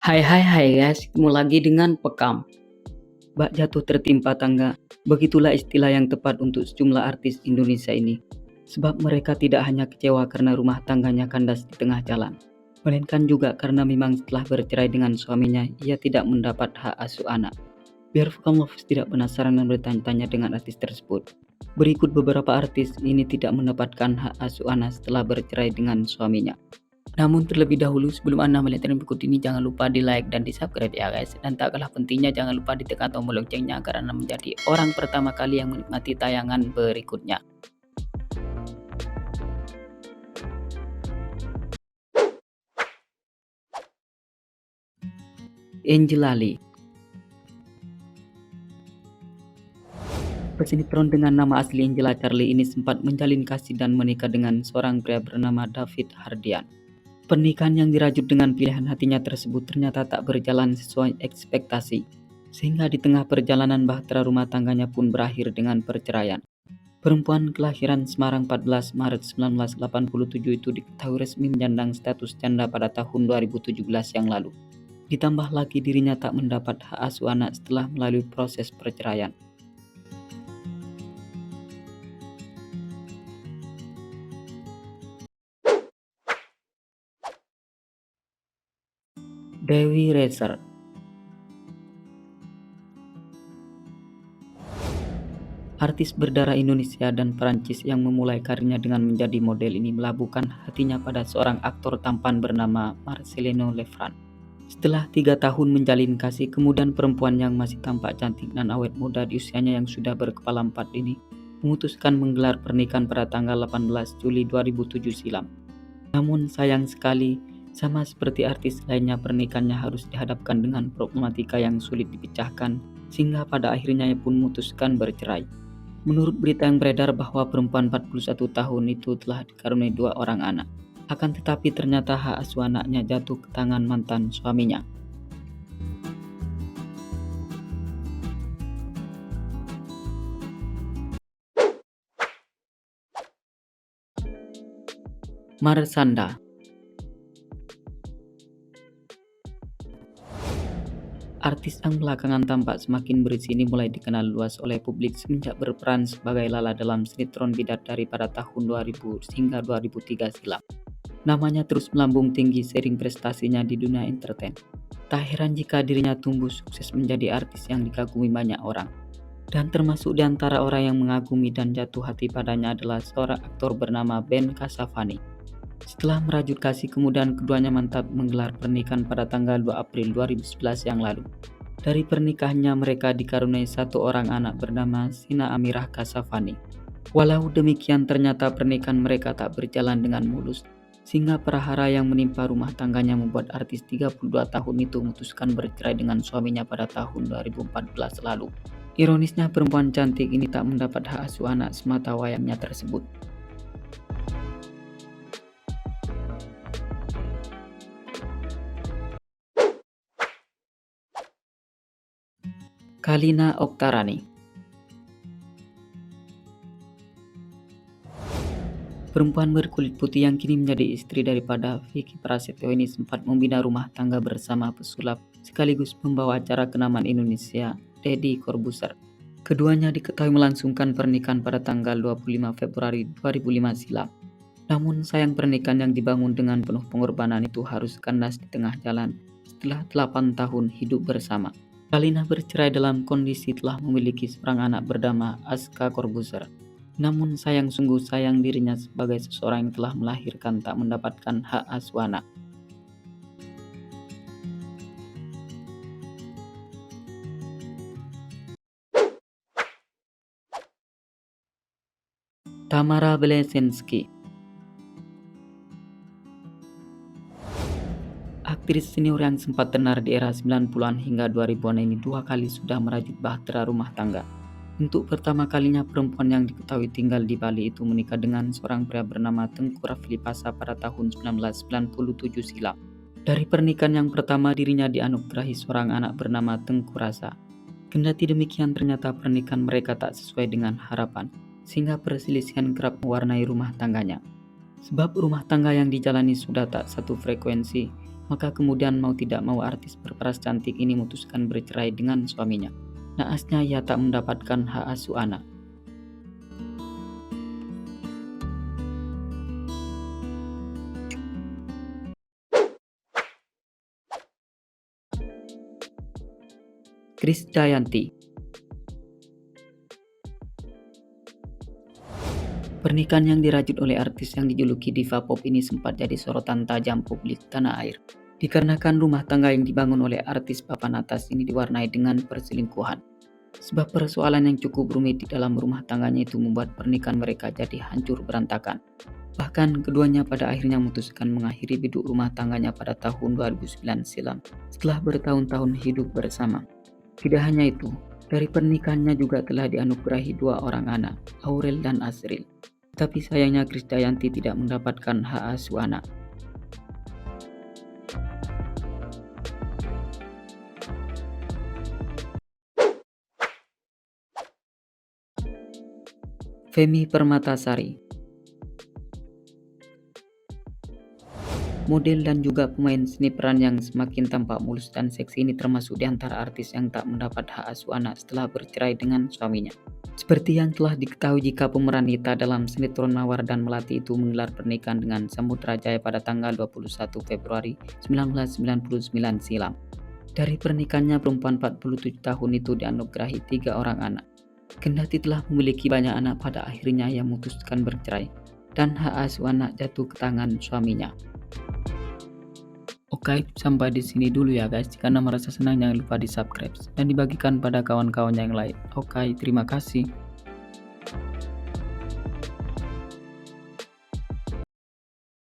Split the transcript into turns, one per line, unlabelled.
Hai guys, ketemu lagi dengan Pekam. Bak jatuh tertimpa tangga, begitulah istilah yang tepat untuk sejumlah artis Indonesia ini. Sebab mereka tidak hanya kecewa karena rumah tangganya kandas di tengah jalan, melainkan juga karena memang setelah bercerai dengan suaminya, ia tidak mendapat hak asuh anak. Biar Pekam Lovers tidak penasaran dan bertanya-tanya dengan artis tersebut. Berikut beberapa artis ini tidak mendapatkan hak asuh anak setelah bercerai dengan suaminya. Namun terlebih dahulu sebelum Anda melihat yang berikut ini, jangan lupa di like dan di subscribe ya guys. Dan tak kalah pentingnya jangan lupa ditekan tombol loncengnya agar Anda menjadi orang pertama kali yang menikmati tayangan berikutnya. Angela Lee. Pesinetron dengan nama asli Angela Charlie ini sempat menjalin kasih dan menikah dengan seorang pria bernama David Hardian. Pernikahan yang dirajut dengan pilihan hatinya tersebut ternyata tak berjalan sesuai ekspektasi, sehingga di tengah perjalanan bahtera rumah tangganya pun berakhir dengan perceraian. Perempuan kelahiran Semarang 14 Maret 1987 itu diketahui resmi menyandang status janda pada tahun 2017 yang lalu. Ditambah lagi dirinya tak mendapat hak asuh anak setelah melalui proses perceraian. Dewi Rezer. Artis berdarah Indonesia dan Perancis yang memulai karirnya dengan menjadi model ini melabuhkan hatinya pada seorang aktor tampan bernama Marcelino Lefran. Setelah 3 tahun menjalin kasih, kemudian perempuan yang masih tampak cantik dan awet muda di usianya yang sudah berkepala 4 ini memutuskan menggelar pernikahan pada tanggal 18 Juli 2007 silam. Namun sayang sekali, sama seperti artis lainnya, pernikahannya harus dihadapkan dengan problematika yang sulit dipecahkan, sehingga pada akhirnya ia pun memutuskan bercerai. Menurut berita yang beredar bahwa perempuan 41 tahun itu telah dikaruniai 2 orang anak. Akan tetapi ternyata hak asuh anaknya jatuh ke tangan mantan suaminya. Marshanda. Artis yang belakangan tampak semakin berisi ini mulai dikenal luas oleh publik semenjak berperan sebagai Lala dalam sinetron Bidadari pada tahun 2000 hingga 2003 silam. Namanya terus melambung tinggi seiring prestasinya di dunia entertain. Tak heran jika dirinya tumbuh sukses menjadi artis yang dikagumi banyak orang. Dan termasuk di antara orang yang mengagumi dan jatuh hati padanya adalah seorang aktor bernama Ben Kasyafani. Setelah merajut kasih, kemudian keduanya mantap menggelar pernikahan pada tanggal 2 April 2011 yang lalu. Dari pernikahannya mereka dikaruniai 1 orang anak bernama Sina Amirah Kasyafani. Walau demikian ternyata pernikahan mereka tak berjalan dengan mulus, sehingga prahara yang menimpa rumah tangganya membuat artis 32 tahun itu memutuskan bercerai dengan suaminya pada tahun 2014 lalu. Ironisnya perempuan cantik ini tak mendapat hak asuh anak semata wayangnya tersebut. Kalina Oktarani. Perempuan berkulit putih yang kini menjadi istri daripada Vicky Prasetyo ini sempat membina rumah tangga bersama pesulap sekaligus membawa acara kenamaan Indonesia, Deddy Corbuzier. Keduanya diketahui melangsungkan pernikahan pada tanggal 25 Februari 2005 silam. Namun sayang pernikahan yang dibangun dengan penuh pengorbanan itu harus kandas di tengah jalan setelah 8 tahun hidup bersama. Kalina bercerai dalam kondisi telah memiliki seorang anak bernama Aska Corbuzier. Namun sungguh sayang dirinya sebagai seseorang yang telah melahirkan tak mendapatkan hak asuh anak. Tamara Bleszynsky. Aktris senior yang sempat tenar di era 90-an hingga 2000-an ini 2 kali sudah merajut bahtera rumah tangga. Untuk pertama kalinya perempuan yang diketahui tinggal di Bali itu menikah dengan seorang pria bernama Tengku Raflipasa pada tahun 1997 silam. Dari pernikahan yang pertama dirinya dianugerahi seorang anak bernama Tengku Rasa. Kendati demikian ternyata pernikahan mereka tak sesuai dengan harapan, sehingga perselisihan kerap mewarnai rumah tangganya. Sebab rumah tangga yang dijalani sudah tak satu frekuensi, Maka kemudian mau tidak mau artis berparas cantik ini memutuskan bercerai dengan suaminya. Naasnya ia tak mendapatkan hak asuh anak. Krisdayanti. Pernikahan yang dirajut oleh artis yang dijuluki diva pop ini sempat jadi sorotan tajam publik tanah air. Dikarenakan rumah tangga yang dibangun oleh artis papan atas ini diwarnai dengan perselingkuhan. Sebab persoalan yang cukup rumit di dalam rumah tangganya itu membuat pernikahan mereka jadi hancur berantakan. Bahkan keduanya pada akhirnya memutuskan mengakhiri biduk rumah tangganya pada tahun 2009 silam setelah bertahun-tahun hidup bersama. Tidak hanya itu, dari pernikahannya juga telah dianugerahi 2 orang anak, Aurel dan Asril. Tapi sayangnya Krisdayanti tidak mendapatkan hak asuh anak. Femi Permatasari. Model dan juga pemain seni peran yang semakin tampak mulus dan seksi ini termasuk di antara artis yang tak mendapat hak asuh anak setelah bercerai dengan suaminya. Seperti yang telah diketahui jika pemeran Nita dalam sinetron Mawar dan Melati itu menggelar pernikahan dengan Samudra Jaya pada tanggal 21 Februari 1999 silam. Dari pernikahannya perempuan 47 tahun itu dianugerahi 3 orang anak. Kendati telah memiliki banyak anak, pada akhirnya ia memutuskan bercerai dan hak asuh anak jatuh ke tangan suaminya. Oke, sampai di sini dulu ya guys. Jika Anda merasa senang jangan lupa di subscribe dan dibagikan pada kawan-kawan yang lain. Oke, terima kasih.